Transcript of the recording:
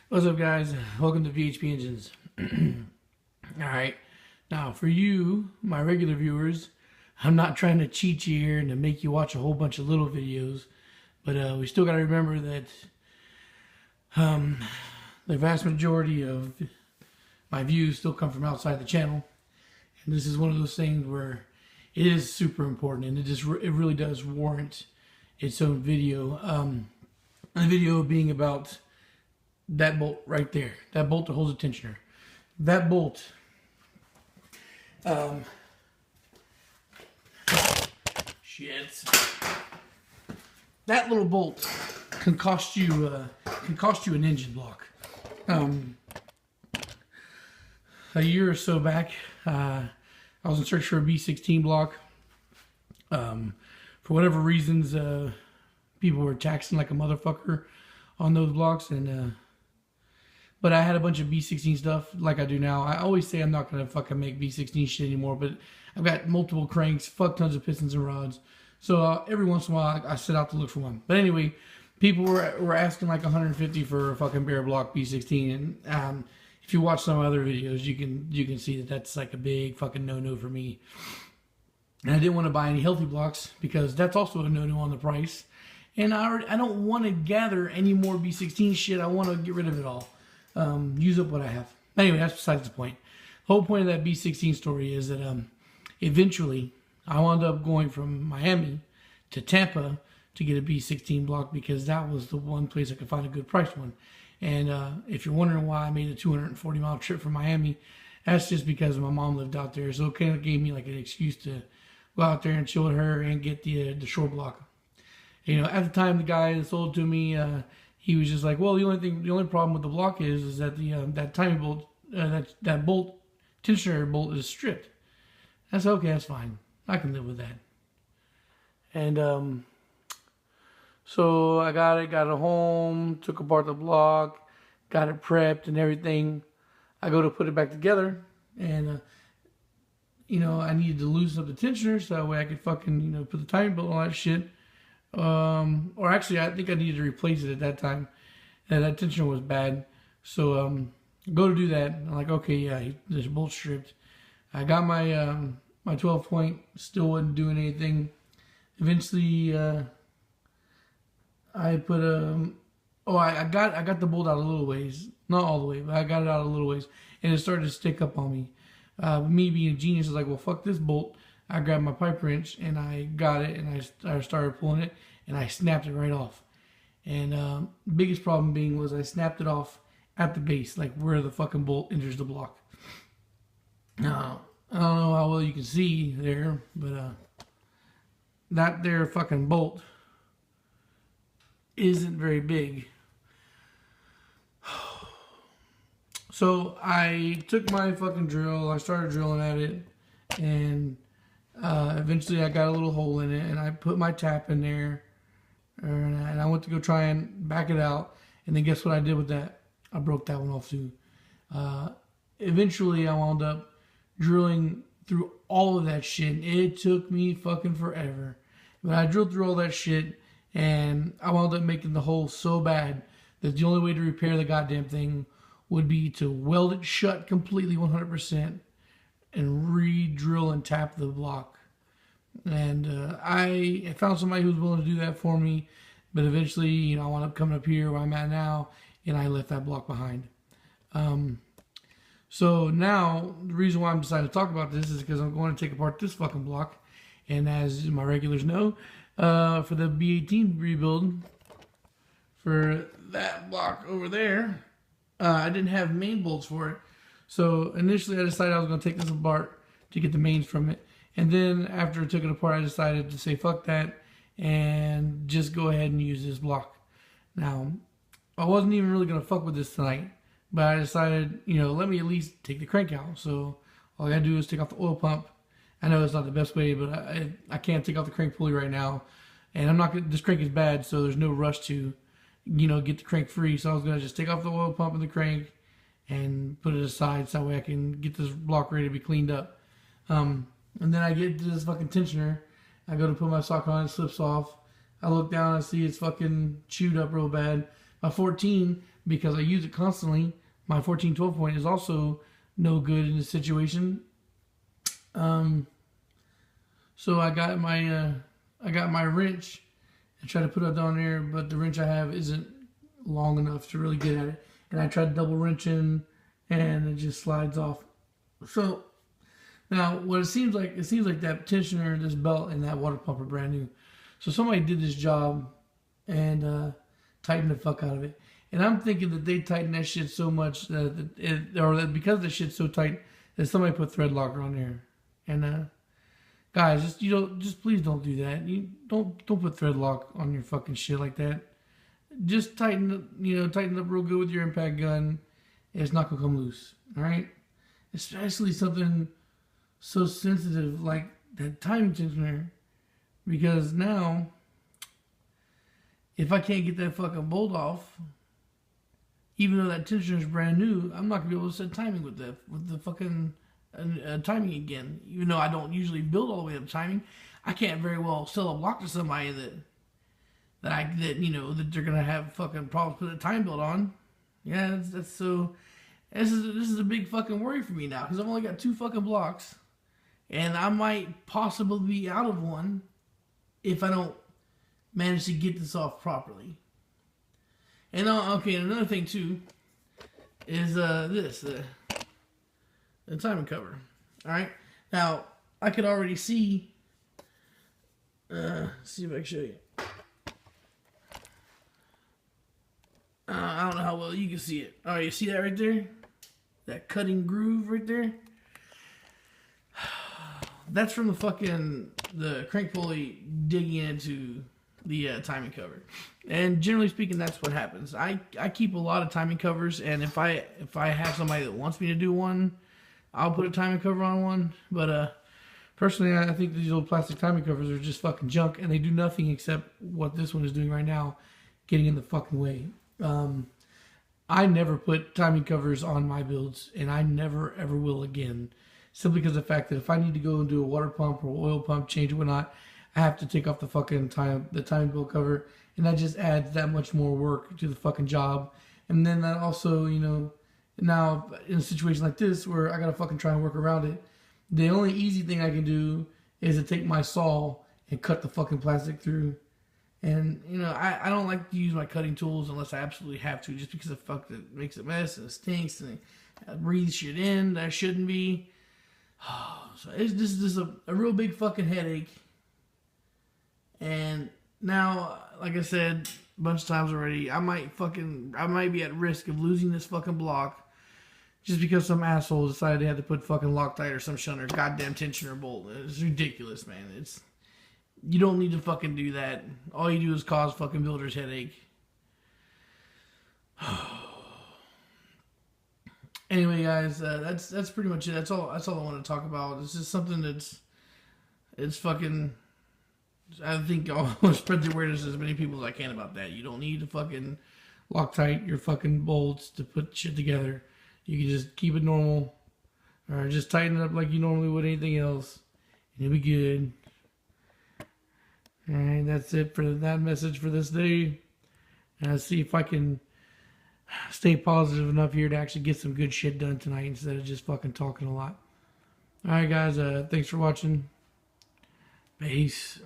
What's up, guys? Welcome to VHP Engines. Alright, now for you, my regular viewers, I'm not trying to cheat you here and to make you watch a whole bunch of little videos, but we still got to remember that the vast majority of my views still come from outside the channel, and this is one of those things where it is super important, and it really does warrant its own video. The video being about that bolt right there, that bolt that holds the tensioner. That bolt, shit. That little bolt can cost you an engine block. A year or so back, I was in search for a B16 block. For whatever reasons, people were taxing like a motherfucker on those blocks, and but I had a bunch of B16 stuff like I do now. I always say I'm not going to fucking make B16 shit anymore, but I've got multiple cranks, fuck tons of pistons and rods. So every once in a while, I set out to look for one. But anyway, people were asking like 150 for a fucking bare block B16. And if you watch some other videos, you can see that that's like a big fucking no-no for me. And I didn't want to buy any healthy blocks because that's also a no-no on the price. And I don't want to gather any more B16 shit. I want to get rid of it all. Use up what I have. Anyway, that's besides the point. The whole point of that B16 story is that eventually I wound up going from Miami to Tampa to get a B16 block because that was the one place I could find a good price one. And if you're wondering why I made a 240-mile trip from Miami, that's just because my mom lived out there. So it kind of gave me like an excuse to go out there and chill with her and get the shore block. You know, at the time the guy that sold it to me, he was just like, well, the only problem with the block is that that timing bolt, that bolt, tensioner bolt is stripped. I said, okay, that's fine. I can live with that. And so I got it home, took apart the block, got it prepped and everything. I go to put it back together, and you know, I needed to loosen up the tensioner so that way I could fucking put the timing bolt on all that shit. Or actually, I think I needed to replace it at that time. And that tensioner was bad. So, go to do that. I'm like, okay, yeah, this bolt stripped. I got my, my 12 point, still wasn't doing anything. Eventually, I put, I got the bolt out a little ways. Not all the way, but I got it out a little ways. And it started to stick up on me. Me being a genius, I was like, well, fuck this bolt. I grabbed my pipe wrench and I got it, and I started pulling it, and I snapped it right off. And biggest problem being was I snapped it off at the base, like where the fucking bolt enters the block. Now, I don't know how well you can see there, but that there fucking bolt isn't very big. So I took my fucking drill, I started drilling at it, and eventually I got a little hole in it, and I put my tap in there, and I went to go try and back it out, and then guess what I did with that? I broke that one off too. Eventually I wound up drilling through all of that shit. It took me fucking forever, but I drilled through all that shit, and I wound up making the hole so bad that the only way to repair the goddamn thing would be to weld it shut completely 100% and re-drill and tap the block. And I found somebody who was willing to do that for me, but eventually, I wound up coming up here where I'm at now, and I left that block behind. So now, the reason why I'm deciding to talk about this is because I'm going to take apart this fucking block, and as my regulars know, for the B18 rebuild, for that block over there, I didn't have main bolts for it. So initially I decided I was going to take this apart to get the mains from it. And then after I took it apart, I decided to say fuck that and just go ahead and use this block. Now, I wasn't even really going to fuck with this tonight, but I decided, let me at least take the crank out. So all I got to do is take off the oil pump. I know it's not the best way, but I can't take off the crank pulley right now. And I'm not going to, this crank is bad, so there's no rush to, get the crank free. So I was going to just take off the oil pump and the crank and put it aside so that way I can get this block ready to be cleaned up. And then I get to this fucking tensioner. I go to put my socket on, it slips off. I look down and see it's fucking chewed up real bad. A 14, because I use it constantly, my 14-12 point is also no good in this situation. So I got my wrench and tried to put it down there, but the wrench I have isn't long enough to really get at it. And I tried double wrenching, and it just slides off. So now what it seems like that tensioner, this belt, and that water pump are brand new. So somebody did this job and tightened the fuck out of it. And I'm thinking that they tightened that shit so much that because the shit's so tight that somebody put thread locker on there. And guys, just please don't do that. You don't put thread lock on your fucking shit like that. Just tighten up real good with your impact gun. It's not gonna come loose. All right, especially something so sensitive like that timing tensioner, because now if I can't get that fucking bolt off, even though that tensioner is brand new, I'm not gonna be able to set timing with the fucking timing again. Even though I don't usually build all the way up timing, I can't very well sell a block to somebody that they're gonna have fucking problems putting a time belt on. Yeah, that's so. This is a big fucking worry for me now, because I've only got 2 fucking blocks, and I might possibly be out of one if I don't manage to get this off properly. And okay, and another thing too is the timing cover. All right, now I could already see. See if I can show you. I don't know how well you can see it. Oh, you see that right there? That cutting groove right there? That's from the crank pulley digging into the timing cover. And generally speaking, that's what happens. I keep a lot of timing covers, and if I have somebody that wants me to do one, I'll put a timing cover on one. But personally, I think these old plastic timing covers are just fucking junk, and they do nothing except what this one is doing right now, getting in the fucking way. I never put timing covers on my builds, and I never ever will again, simply because of the fact that if I need to go and do a water pump or oil pump change or whatnot, I have to take off the fucking timing belt cover, and that just adds that much more work to the fucking job. And then that also, now in a situation like this where I gotta fucking try and work around it, the only easy thing I can do is to take my saw and cut the fucking plastic through. And, I don't like to use my cutting tools unless I absolutely have to, just because it makes a mess and it stinks and it breathes shit in that shouldn't be. So this is just a real big fucking headache. And now, like I said a bunch of times already, I might be at risk of losing this fucking block just because some asshole decided they had to put fucking Loctite or some shunter goddamn tensioner bolt. It's ridiculous, man. You don't need to fucking do that. All you do is cause fucking builders headache. Anyway, guys, that's pretty much it. That's all I want to talk about. It's just something it's fucking. I think I'll spread the awareness to as many people as I can about that. You don't need to fucking Loctite your fucking bolts to put shit together. You can just keep it normal, or just tighten it up like you normally would anything else, and you'll be good. Alright, that's it for that message for this day. And I'll see if I can stay positive enough here to actually get some good shit done tonight instead of just fucking talking a lot. Alright, guys, thanks for watching. Peace.